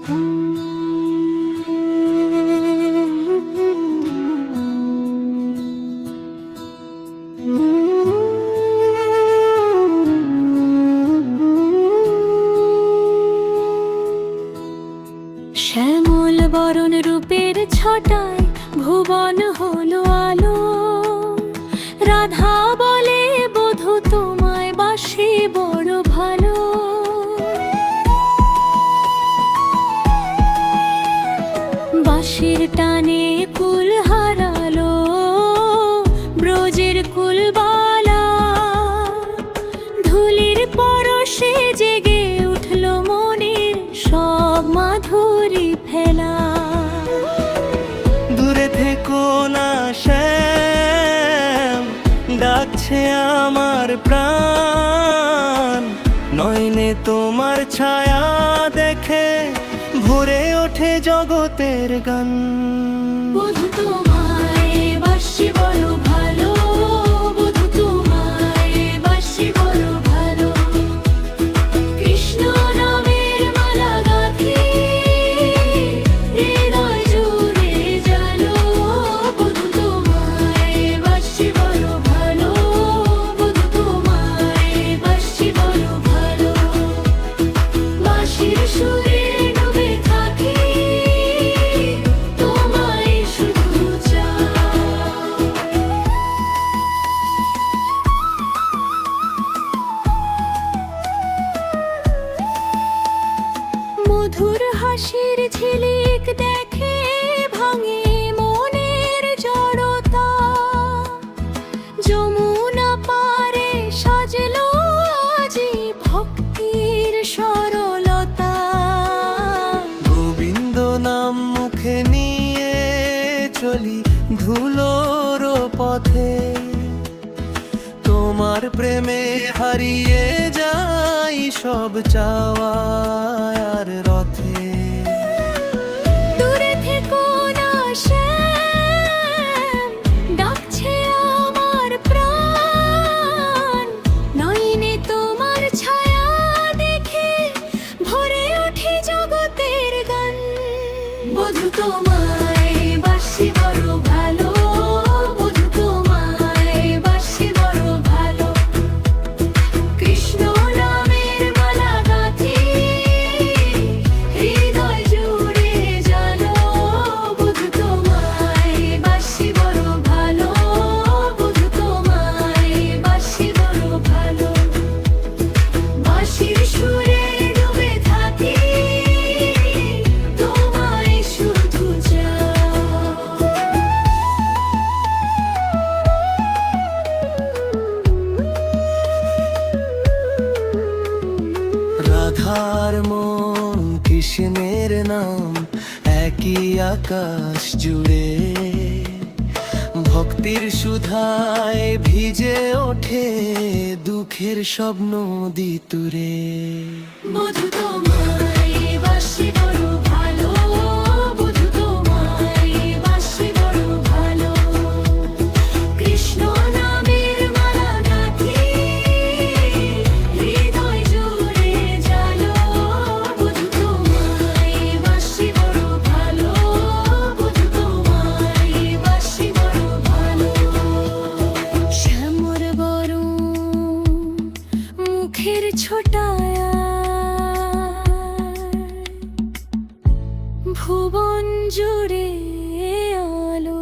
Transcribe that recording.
শ্যামল বরণ রূপের ছটায় ভুবন হলো আলো। রাধা বলে বধূ তোমায় বাসি বড় ভালো। বাঁশির টানে কুল হারালো ব্রজের কুলবালা। ধুলির পরশে জেগে উঠল মনের সব মাধুরী ফেলা। দূরে থেকো না শ্যাম, ডাকছে আমার প্রাণ। নয়নে তোমার ছায়া দেখে ভরে ওঠে জগতের গান। বধূ তোমায় বাসি বড় ভালো, বধূ তোমায় বাসি বড় ভালো। কৃষ্ণ নামের মালা গাঁথি হৃদয় জুড়ে জালো। বধূ তোমায় বাসি বড় ভালো, বধূ তোমায় বাসি বড় ভালো। বাঁশির সুরে ডুবে থাকি তোমায় শুধু চাই। মধুর হাসির ঝিলিক দেখে ভাঙে মনের জড়তা। যমুনা পারে সাজলো আজি ভক্তির সরলতা। গোবিন্দ নাম মুখে নিয়ে চলি ধুলোর পথে। তোমার প্রেমে হারিয়ে যাই সব চাওয়া আর রথে। দূরে থেকো না শ্যাম, ডাকছে আমার প্রাণ। নয়নে তোমার ছায়া দেখে ভরে ওঠে জগতের গান। বধূ তোমায় বাসি বড় ভালো, বধূ তোমায় বাসি বড় ভালো। কৃষ্ণ নামের মালা গাঁথি হৃদয় জুড়ে জালো। বধূ তোমায় বাসি বড় ভালো, বধূ তোমায় বাসি বড় ভালো। বাঁশির সুরে ডুবে থাকি তোমায় শুধু চাই। রাধার মন কৃষ্ণের নাম একই আকাশ জুড়ে। ভক্তির সুধায় ভিজে ওঠে দুঃখের সব নদী তুরে। বধূ তোমায় বাসি বড় ভালো, বধূ তোমায় বাসি বড় ভালো। কৃষ্ণ নামের মালা গাঁথি হৃদয় জুড়ে জালো। বধূ তোমায় বাসি বড় ভালো, বধূ তোমায় বাসি বড় ভালো। শ্যামর বরণ মুখের ছোটায় ভুবন জুড়ে আলো।